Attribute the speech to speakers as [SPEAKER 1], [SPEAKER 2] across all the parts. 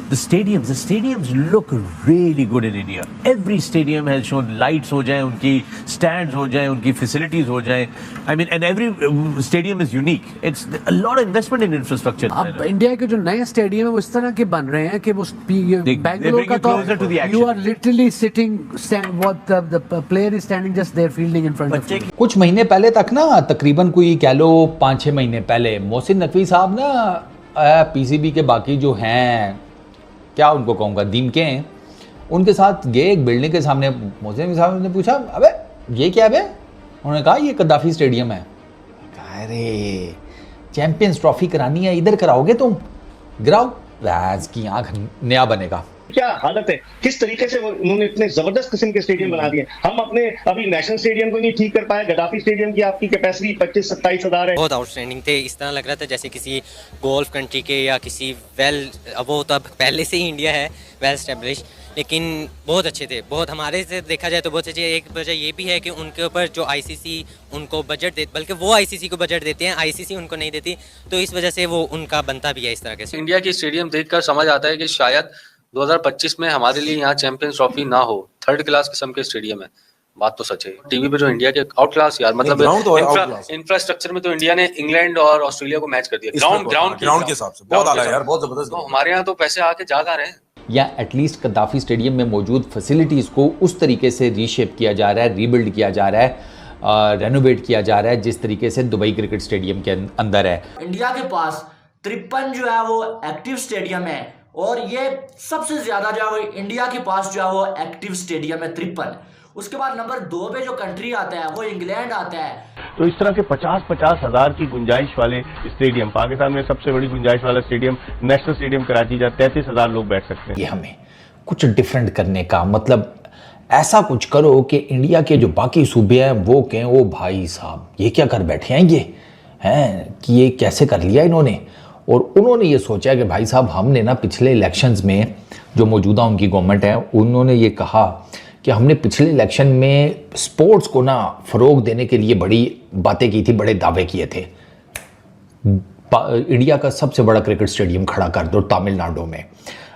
[SPEAKER 1] the stadiums look really good in India. Every stadium has shown lights हो जाए, उनकी stands हो जाए, उनकी facilities हो जाए. I mean, and every stadium is unique. It's a lot of investment in infrastructure.
[SPEAKER 2] अब India के जो नए स्टेडियम है वो इस तरह के बन रहे हैं कि वो बैंगलोर का तो you are literally sitting, what the player is standing just there fielding in front of you.
[SPEAKER 3] कुछ महीने पहले तक ना, तकरीबन कोई कह लो 5-6 महीने पहले, मोहसिन नकवी साहब ना पीसीबी के बाकी जो हैं, क्या उनको कहूँगा, दीमके हैं, उनके साथ गए एक बिल्डिंग के सामने। मोहसिन साहब ने पूछा, अबे ये क्या है? उन्होंने कहा ये कद्दाफी स्टेडियम है। अरे चैंपियंस ट्रॉफी करानी है, इधर कराओगे तुम, गिराओ, वैस की आंख नया बनेगा।
[SPEAKER 4] क्या हालत है, किस तरीके से उन्होंने इतने जबरदस्त किस्म के स्टेडियम बना दिए। हम अपने अभी नेशनल स्टेडियम को नहीं ठीक कर पाए। गद्दाफी स्टेडियम की आपकी कैपेसिटी 25-27 हज़ार है।
[SPEAKER 5] बहुत आउटस्टैंडिंग थे, इस तरह लग रहा था जैसे किसी गोल्फ कंट्री के या किसी वो तो अब पहले से ही इंडिया है वेल एस्टेब्लिश, लेकिन बहुत अच्छे थे, बहुत हमारे से देखा जाए तो बहुत अच्छे। एक वजह ये भी है कि उनके ऊपर जो आईसीसी उनको बजट दे, बल्कि वो आईसीसी को बजट देते हैं, आईसीसी उनको नहीं देती, तो इस वजह से वो उनका बनता भी है इस तरह के।
[SPEAKER 6] इंडिया की स्टेडियम देखकर समझ आता है कि शायद 2025 में हमारे लिए यहाँ चैंपियंस ट्रॉफी ना हो। थर्ड क्लास किस्म के स्टेडियम है, बात तो सच है। टीवी पे जो इंडिया के आउट क्लास यार, मतलब इंफ्रास्ट्रक्चर में तो इंडिया ने इंग्लैंड और ऑस्ट्रेलिया को मैच कर दिया ग्राउंड के हिसाब से। बहुत आला यार, बहुत जबरदस्त। तो हमारे यहाँ तो पैसे आके जागा रहे हैं।
[SPEAKER 3] या एटलीस्ट कद्दाफी स्टेडियम में मौजूद फैसिलिटीज़ को उस तरीके से रीशेप किया जा रहा है, रीबिल्ड किया जा रहा है, रेनोवेट किया जा रहा है जिस तरीके से दुबई क्रिकेट स्टेडियम के अंदर है।
[SPEAKER 7] इंडिया के पास 53 जो है वो एक्टिव स्टेडियम है, और ये सबसे ज्यादा जो है वो इंडिया के पास जो है वो एक्टिव स्टेडियम है 53। उसके बाद नंबर 2 पे जो कंट्री आता है वो इंग्लैंड आता है।
[SPEAKER 4] तो इस तरह के 50-50 हज़ार की गुंजाइश वाले स्टेडियम, पाकिस्तान में सबसे बड़ी गुंजाइश वाला स्टेडियम नेशनल स्टेडियम कराची, जहाँ 33 हज़ार लोग बैठ सकते हैं।
[SPEAKER 3] ये हमें कुछ डिफरेंट करने का मतलब, ऐसा कुछ करो कि इंडिया के जो बाकी सूबे हैं वो कहें, ओ भाई साहब ये क्या कर बैठे हैं, ये हैं कि ये कैसे कर लिया इन्होंने। और उन्होंने ये सोचा कि भाई साहब हमने ना पिछले इलेक्शंस में, जो मौजूदा उनकी गवर्नमेंट है, उन्होंने ये कहा कि हमने पिछले इलेक्शन में स्पोर्ट्स को ना फ़रोग देने के लिए बड़ी बातें की थी, बड़े दावे किए थे। इंडिया का सबसे बड़ा क्रिकेट स्टेडियम खड़ा कर दो तमिलनाडु में।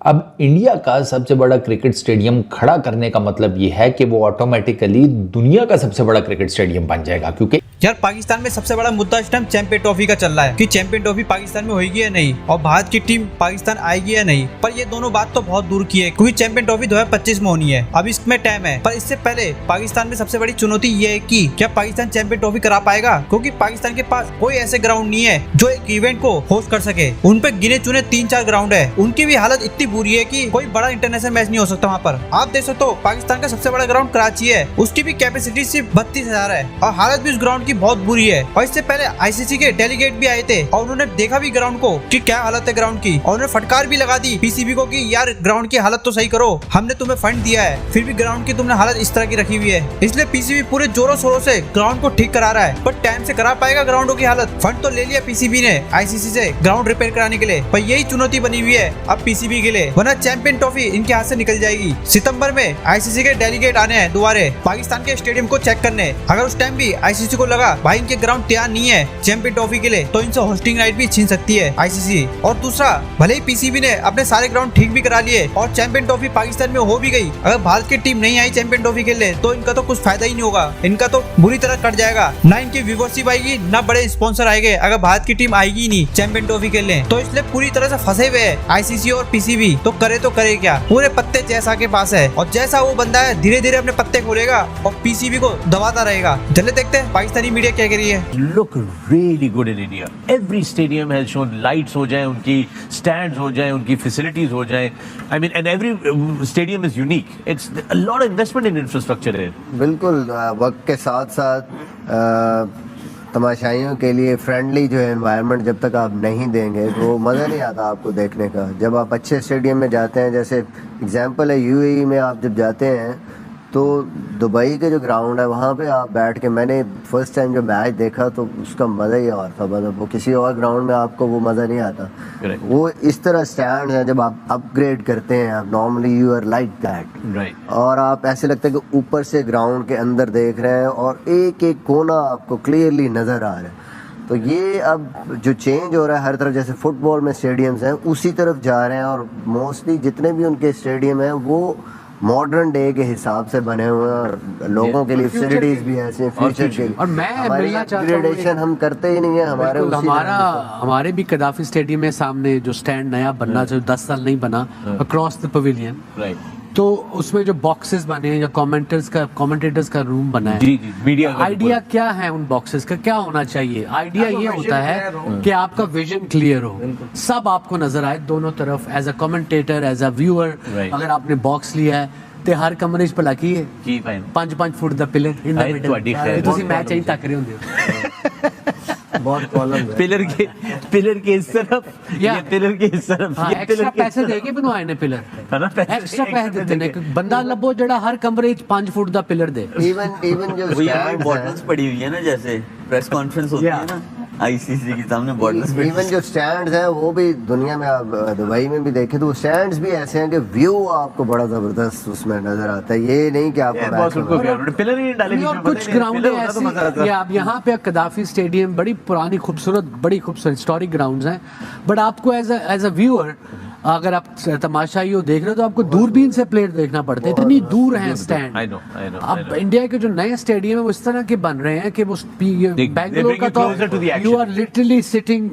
[SPEAKER 3] अब इंडिया का सबसे बड़ा क्रिकेट स्टेडियम खड़ा करने का मतलब ये है कि वो ऑटोमेटिकली दुनिया का सबसे बड़ा क्रिकेट स्टेडियम बन जाएगा। क्योंकि
[SPEAKER 8] यार पाकिस्तान में सबसे बड़ा मुद्दा इस टाइम चैंपियन ट्रॉफी का चल रहा है कि चैंपियन ट्रॉफी पाकिस्तान में होगी या नहीं, और भारत की टीम पाकिस्तान आएगी या नहीं। पर ये दोनों बात तो बहुत दूर की है, क्योंकि चैंपियन ट्रॉफी 2025 में होनी है, अब इसमें टाइम है। पर इससे पहले पाकिस्तान में सबसे बड़ी चुनौती ये है कि क्या पाकिस्तान चैंपियन ट्रॉफी करा पाएगा, क्योंकि पाकिस्तान के पास कोई ऐसे ग्राउंड नहीं है जो एक इवेंट को होस्ट कर सके। उन पे गिने चुने 3-4 ग्राउंड है, उनकी भी हालत इतनी बुरी है कि कोई बड़ा इंटरनेशनल मैच नहीं हो सकता वहाँ पर। आप देख सकते हो पाकिस्तान का सबसे बड़ा ग्राउंड कराची है, उसकी भी कैपेसिटी सिर्फ 32,000 है, और हालत भी उस ग्राउंड की बहुत बुरी है। और इससे पहले आईसीसी के डेलीगेट भी आए थे और उन्होंने देखा भी ग्राउंड को कि क्या हालत है ग्राउंड की, और उन्होंने फटकार भी लगा दी पीसीबी को कि यार ग्राउंड की हालत तो सही करो, हमने तुम्हें फंड दिया है, फिर भी ग्राउंड की तुमने हालत इस तरह की रखी हुई है। इसलिए पीसीबी पूरे जोरों शोरों से ग्राउंड को ठीक करा रहा है, पर टाइम से करा पाएगा ग्राउंडों की हालत? फंड तो ले लिया पीसीबी ने आईसीसी से ग्राउंड रिपेयर कराने के लिए, पर यही चुनौती बनी हुई है अब पीसीबी के लिए, वरना चैंपियन ट्रॉफी इनके हाथ से निकल जाएगी। सितंबर में आईसीसी के डेलीगेट आने हैं दोबारा पाकिस्तान के स्टेडियम को चेक करने। अगर उस टाइम भी आईसीसी को लगा भाई इनके ग्राउंड तैयार नहीं है चैंपियन ट्रॉफी के लिए, तो इनसे होस्टिंग राइट भी छीन सकती है आईसीसी। और दूसरा, भले ही पीसीबी ने अपने सारे ग्राउंड ठीक भी करा लिए और चैंपियन ट्रॉफी पाकिस्तान में हो भी गई, अगर भारत की टीम नहीं आई चैंपियन ट्रॉफी के लिए तो इनका तो कुछ फायदा ही नहीं होगा, इनका तो बुरी तरह कट जाएगा। ना इनकी व्यूवरशिप आएगी, ना बड़े स्पॉन्सर आएंगे अगर भारत की टीम आएगी ही नहीं चैंपियन ट्रॉफी के लिए। तो इसलिए पूरी तरह से फंसे हुए है आईसीसी और पीसीबी। तो करे क्या, पूरे पत्ते जैसा के पास है, और जैसा वो बंदा है धीरे धीरे अपने पत्ते खोलेगा और पीसीबी को दबाता रहेगा। चले देखते हैं पाकिस्तानी मीडिया क्या कह रही है।
[SPEAKER 1] Look really good in India. Every stadium has shown lights हो जाए, उनकी stands हो जाए, उनकी facilities हो जाए. I mean, and every stadium is unique. It's a lot of investment in infrastructure here.
[SPEAKER 9] बिल्कुल वक्त के साथ साथ तमाशाइयों के लिए फ्रेंडली जो है एनवायरनमेंट जब तक आप नहीं देंगे तो मज़ा नहीं आता आपको देखने का। जब आप अच्छे स्टेडियम में जाते हैं, जैसे एग्जांपल है यूएई में, आप जब जाते हैं तो दुबई के जो ग्राउंड है वहाँ पे आप बैठ के, मैंने फर्स्ट टाइम जब मैच देखा तो उसका मज़ा ही और था। मतलब वो किसी और ग्राउंड में आपको वो मज़ा नहीं आता। वो इस तरह स्टैंड है, जब आप अपग्रेड करते हैं आप normally you are like that, और आप ऐसे लगता है कि ऊपर से ग्राउंड के अंदर देख रहे हैं और एक एक कोना आपको क्लियरली नज़र आ रहा है। तो ये अब जो चेंज हो रहा है हर तरफ, जैसे फुटबॉल में स्टेडियम्स हैं उसी तरफ जा रहे हैं, और मोस्टली जितने भी उनके स्टेडियम हैं वो मॉडर्न डे के हिसाब से बने हुए हैं, और लोगों के लिए फैसिलिटीज भी ऐसे हैं फ्यूचर के लिए।
[SPEAKER 2] और मैं मिलना चाहता हूं,
[SPEAKER 9] अपग्रेडेशन हम करते ही नहीं है हमारे
[SPEAKER 2] हमारे भी कदाफी स्टेडियम में सामने जो स्टैंड नया बनना चाहिए 10 साल नहीं बना अक्रॉस द पवेलियन, तो उसमें जो बॉक्सेस बने हैं या कमेंटेटर्स का रूम बना है,
[SPEAKER 1] जी मीडिया
[SPEAKER 2] आइडिया क्या है उन बॉक्सेस का, क्या होना चाहिए? आइडिया ये होता है कि आपका विजन क्लियर हो, सब आपको नजर आए दोनों तरफ, as a commentator as a viewer. अगर आपने बॉक्स लिया है ਤੇ ਹਰ ਕਮਰੇ 'ਚ ਭਲਾ ਕੀ ਹੈ 5-5 ਫੁੱਟ ਦਾ ਪਿਲਰ ਇਨ ਦਾ ਮਿਡਲ, ਤੁਸੀਂ ਮੈਚ ਹੀ ਤੱਕ ਰਹੇ ਹੁੰਦੇ ਹੋ।
[SPEAKER 9] बहुत कॉलम
[SPEAKER 1] पिलर के इस तरफ या पिलर के इस तरफ,
[SPEAKER 2] ये एक्स्ट्रा पैसे देके बनवाए ने पिलर, एक्स्ट्रा पैसे देते ने, बंदा लभो जड़ा हर कमरे 5 फुट दा पिलर दे।
[SPEAKER 9] इवन जो
[SPEAKER 10] बॉटल्स पड़ी हुई है ना, जैसे प्रेस कॉन्फ्रेंस होती है ना आईसीसी के सामने बॉटल्स,
[SPEAKER 9] इवन जो स्टैंड्स हैं वो भी दुनिया में, आप दुबई में भी देखें तो स्टैंड्स भी ऐसे हैं कि व्यू आपको बड़ा जबरदस्त उसमें नजर आता है। ये नहीं कि आपको
[SPEAKER 1] पिलर ही डाले।
[SPEAKER 2] और कुछ ग्राउंड ऐसे, आप यहाँ पे कदाफी स्टेडियम बड़ी पुरानी खूबसूरत हिस्टोरिक ग्राउंड्स हैं, बट आपको एज अ व्यूअर अगर आप तमाशाई हो देख रहे हो तो आपको दूरबीन से प्लेयर देखना पड़ता है, इतनी दूर हैं स्टैंड। अब इंडिया के जो नए स्टेडियम है वो इस तरह के बन रहे हैं कि वो बैंगलोर का तो you are literally sitting,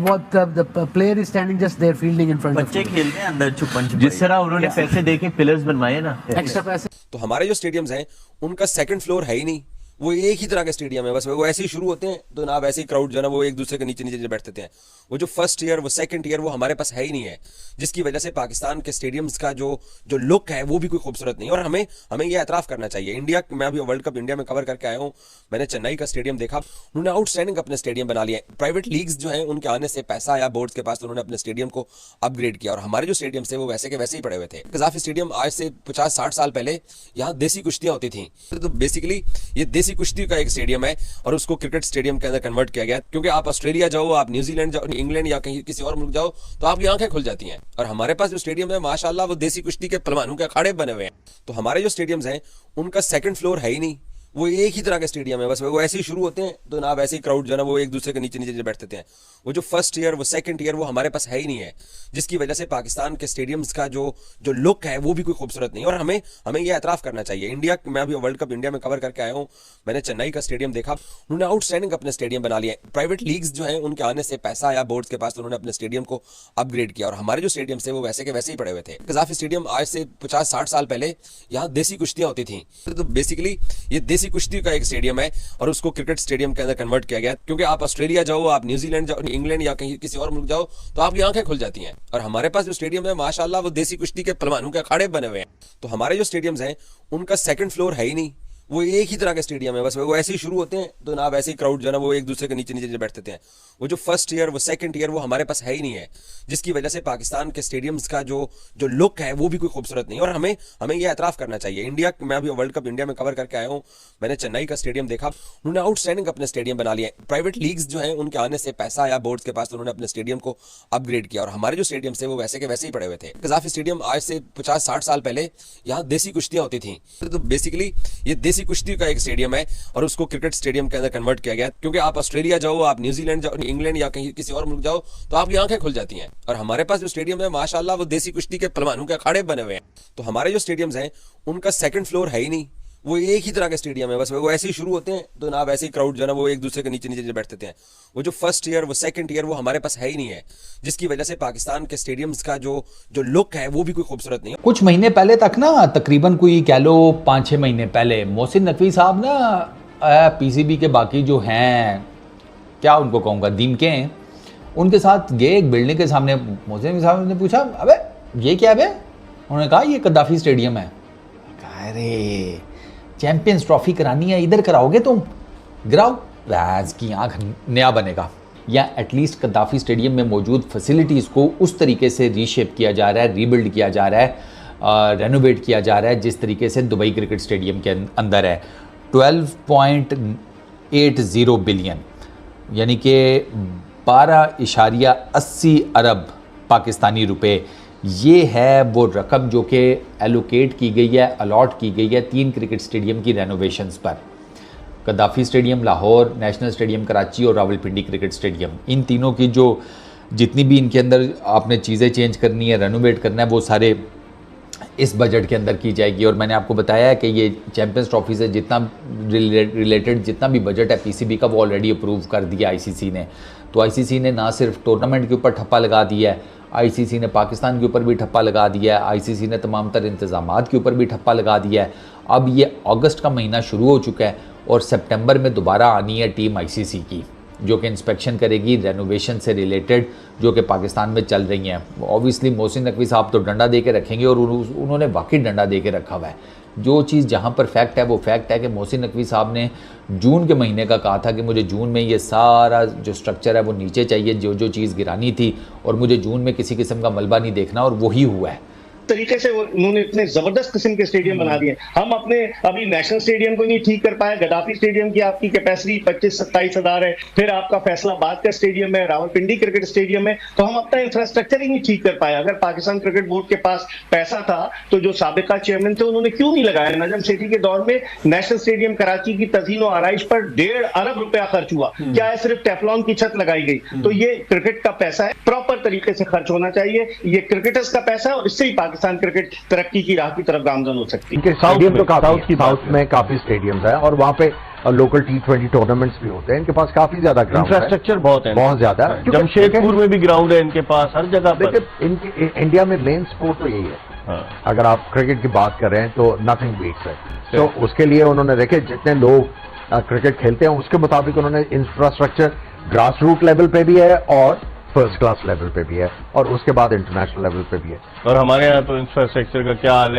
[SPEAKER 2] what the player is standing just there fielding in front of,
[SPEAKER 10] बच्चे खेलते हैं अंदर छुपन,
[SPEAKER 1] जिस तरह उन्होंने पैसे देके पिलर्स बनवाए ना,
[SPEAKER 2] एक्स्ट्रा पैसे।
[SPEAKER 11] तो हमारे जो स्टेडियम्स हैं उनका सेकंड फ्लोर है ही नहीं, वो एक ही तरह के स्टेडियम है, बस वो ऐसे ही शुरू होते हैं तो ना वैसे ही क्राउड जो है ना वो एक दूसरे के नीचे नीचे बैठते हैं। वो जो फर्स्ट ईयर वो सेकंड ईयर वो हमारे पास है ही नहीं है, जिसकी वजह से पाकिस्तान के स्टेडियम्स का जो लुक है वो भी कोई खूबसूरत नहीं है। और हमें ये एतराफ़ करना चाहिए। इंडिया, मैं अभी वर्ल्ड कप इंडिया में कवर करके आया हूँ, मैंने चेन्नई का स्टेडियम देखा, उन्होंने आउटस्टैंडिंग अपने स्टेडियम बना लिया। प्राइवेट लीग्स जो है उनके आने से पैसा आया बोर्ड्स के पास, तो उन्होंने अपने स्टेडियम को अपग्रेड किया, और हमारे जो स्टेडियम थे वो वैसे के वैसे ही पड़े हुए थे। कज़ाफी स्टेडियम आज से 50-60 साल पहले यहाँ देसी कुश्तियाँ होती थी, तो बेसिकली ये देसी कुश्ती का एक स्टेडियम है और उसको क्रिकेट स्टेडियम के अंदर कन्वर्ट किया गया, क्योंकि आप ऑस्ट्रेलिया जाओ, आप न्यूजीलैंड जाओ, इंग्लैंड या कहीं किसी और मुल्क जाओ तो आपकी आंखें खुल जाती हैं। और हमारे पास जो स्टेडियम है माशाल्लाह वो देसी कुश्ती के पहलवानों के अखाड़े बने हुए हैं। तो हमारे जो स्टेडियम्स हैं उनका सेकंड फ्लोर है ही नहीं, वो एक ही तरह के स्टेडियम है, बस वो ऐसे ही शुरू होते हैं तो ना वैसे ही क्राउड जो है ना वो एक दूसरे के नीचे नीचे बैठते हैं। वो जो फर्स्ट ईयर वो सेकंड ईयर वो हमारे पास है ही नहीं है, जिसकी वजह से पाकिस्तान के स्टेडियम्स का जो लुक है वो भी कोई खूबसूरत नहीं है। और हमें ये एतराफ़ करना चाहिए। इंडिया, मैं अभी वर्ल्ड कप इंडिया में कवर करके आया हूँ, मैंने चेन्नई का स्टेडियम देखा, उन्होंने आउटस्टैंडिंग अपने स्टेडियम बना लिया। प्राइवेट लीग्स जो है उनके आने से पैसा आया बोर्ड्स के पास, तो उन्होंने अपने स्टेडियम को अपग्रेड किया, और हमारे जो स्टेडियम थे वो वैसे के वैसे ही पड़े हुए थे। कज़ाफी स्टेडियम आज से 50-60 साल पहले यहाँ देसी कुश्तियाँ होती थी, तो बेसिकली ये देसी कुश्ती का एक स्टेडियम है और उसको क्रिकेट स्टेडियम के अंदर कन्वर्ट किया गया, क्योंकि आप ऑस्ट्रेलिया जाओ, आप न्यूजीलैंड जाओ, इंग्लैंड या कहीं किसी और मुल्क जाओ तो आपकी आंखें खुल जाती हैं। और हमारे पास जो स्टेडियम है माशाल्लाह वो देसी कुश्ती के पहलवानों के अखाड़े बने हुए हैं। तो हमारे जो स्टेडियम्स हैं उनका सेकंड फ्लोर है ही नहीं, वो एक ही तरह के स्टेडियम है, बस वो ऐसे ही शुरू होते हैं तो ना वैसे ही क्राउड जो है ना वो एक दूसरे के नीचे नीचे बैठते हैं। वो जो फर्स्ट ईयर वो सेकंड ईयर वो हमारे पास है ही नहीं है, जिसकी वजह से पाकिस्तान के स्टेडियम्स का जो लुक है वो भी कोई खूबसूरत नहीं है। और हमें ये एतराफ़ करना चाहिए। इंडिया, मैं अभी वर्ल्ड कप इंडिया में कवर करके आया हूँ, मैंने चेन्नई का स्टेडियम देखा, उन्होंने आउटस्टैंडिंग अपने स्टेडियम बना लिया। प्राइवेट लीग्स जो है उनके आने से पैसा आया बोर्ड्स के पास, तो उन्होंने अपने स्टेडियम को अपग्रेड किया, और हमारे जो स्टेडियम थे वो वैसे के वैसे ही पड़े हुए थे। कज़ाफी स्टेडियम आज से 50-60 साल पहले यहाँ देसी कुश्तियाँ होती थी, तो बेसिकली ये देसी कुश्ती का एक स्टेडियम है और उसको क्रिकेट स्टेडियम के अंदर कन्वर्ट किया गया, क्योंकि आप ऑस्ट्रेलिया जाओ, आप न्यूजीलैंड जाओ, इंग्लैंड या कहीं किसी और मुल्क जाओ तो आपकी आंखें खुल जाती हैं। और हमारे पास जो स्टेडियम है माशाल्लाह वो देसी कुश्ती के पहलवानों के अखाड़े बने हुए हैं। तो हमारे जो स्टेडियम्स हैं उनका सेकंड फ्लोर है ही नहीं, वो एक ही तरह के स्टेडियम है, बस वो ऐसे ही शुरू होते हैं तो ना वैसे ही क्राउड जो है ना वो एक दूसरे के नीचे नीचे बैठते हैं। वो जो फर्स्ट ईयर वो सेकंड ईयर वो हमारे पास है ही नहीं है, जिसकी वजह से पाकिस्तान के स्टेडियम्स का जो लुक है वो भी कोई खूबसूरत नहीं है।
[SPEAKER 3] कुछ महीने पहले तक ना, तकरीबन कोई कह लो 5-6 महीने पहले, मोहसिन नकवी साहब ना पीसीबी के बाकी जो हैं, क्या उनको कहूँगा, दीमके हैं, उनके साथ गए एक बिल्डिंग के सामने। मोहसिन नकवी साहब ने पूछा, अबे ये क्या है? उन्होंने कहा ये कद्दाफी स्टेडियम है। अरे चैंपियंस ट्रॉफी करानी है, इधर कराओगे तुम, गिराओ। राज की आंख नया बनेगा। या एटलीस्ट कद्दाफी स्टेडियम में मौजूद फैसिलिटीज़ को उस तरीके से रीशेप किया जा रहा है, रीबिल्ड किया जा रहा है, रेनोवेट किया जा रहा है जिस तरीके से दुबई क्रिकेट स्टेडियम के अंदर है। 12.80 बिलियन यानी कि 12.80 अरब पाकिस्तानी रुपए, ये है वो रकम जो कि एलोकेट की गई है, अलॉट की गई है 3 क्रिकेट स्टेडियम की रेनोवेशंस पर। Gaddafi stadium Lahore, national stadium Karachi और रावलपिंडी क्रिकेट स्टेडियम, इन तीनों की जो जितनी भी इनके अंदर आपने चीज़ें चेंज करनी है, रेनोवेट करना है, वो सारे इस बजट के अंदर की जाएगी। और मैंने आपको बताया है कि ये चैंपियंस ट्रॉफी से जितना रिलेटेड जितना भी बजट है पीसीबी का, वो ऑलरेडी अप्रूव कर दिया आईसीसी ने। तो आईसीसी ने ना सिर्फ टूर्नामेंट के ऊपर ठप्पा लगा दिया है, आईसीसी ने पाकिस्तान के ऊपर भी ठप्पा लगा दिया है, आईसीसी ने तमाम तर इंतजामात के ऊपर भी ठप्पा लगा दिया है। अब ये अगस्त का महीना शुरू हो चुका है और सितंबर में दोबारा आनी है टीम आईसीसी की, जो कि इंस्पेक्शन करेगी रेनोवेशन से रिलेटेड जो कि पाकिस्तान में चल रही हैं। ऑब्वियसली मोहसिन नकवी साहब तो डंडा दे के रखेंगे और उन्होंने वाकई डंडा दे के रखा हुआ है। जो चीज़ जहाँ पर फैक्ट है वो फैक्ट है कि मोहसिन नकवी साहब ने जून के महीने का कहा था कि मुझे जून में ये सारा जो स्ट्रक्चर है वो नीचे चाहिए, जो चीज़ गिरानी थी, और मुझे जून में किसी किस्म का मलबा नहीं देखना, और वही हुआ है।
[SPEAKER 4] तरीके से उन्होंने इतने जबरदस्त किस्म के स्टेडियम बना दिए। हम अपने अभी नेशनल स्टेडियम को नहीं ठीक कर पाए। गद्दाफी स्टेडियम की आपकी कैपेसिटी 25-27 हजार है, फिर आपका फैसलाबाद का स्टेडियम है, रावलपिंडी क्रिकेट स्टेडियम है, तो हम अपना इंफ्रास्ट्रक्चर ही नहीं ठीक कर पाए। अगर पाकिस्तान क्रिकेट बोर्ड के पास पैसा था तो जो साबिका चेयरमैन थे उन्होंने क्यों नहीं लगाया? नजम सेठी के दौर में नेशनल स्टेडियम कराची की तज़ीन और आराइश पर 1.5 अरब रुपया खर्च हुआ। क्या है? सिर्फ टेफलॉन की छत लगाई गई। तो ये क्रिकेट का पैसा है, प्रॉपर तरीके से खर्च होना चाहिए। ये क्रिकेटर्स का पैसा है और इससे ही पाकिस्तान क्रिकेट तरक्की की राह की तरफ गामजन हो सकती है।
[SPEAKER 12] स्टेडियम तो साउथ में काफी स्टेडियम्स है और वहाँ पे लोकल T20 टूर्नामेंट्स भी होते हैं। इनके पास काफी ज्यादा
[SPEAKER 13] इंफ्रास्ट्रक्चर बहुत है,
[SPEAKER 12] बहुत ज्यादा।
[SPEAKER 13] जमशेदपुर में भी ग्राउंड है इनके पास, हर जगह पर।
[SPEAKER 12] देखिए इंडिया में मेन स्पोर्ट तो यही है। अगर आप क्रिकेट की बात कर रहे हैं तो नथिंग बीट्स है। तो उसके लिए उन्होंने देखे जितने लोग क्रिकेट खेलते हैं उसके मुताबिक उन्होंने इंफ्रास्ट्रक्चर ग्रास रूट लेवल पे भी है और फर्स्ट क्लास लेवल पे भी है और उसके बाद इंटरनेशनल लेवल पे भी है।
[SPEAKER 13] और हमारे यहाँ तो इंफ्रास्ट्रक्चर का क्या हाल है?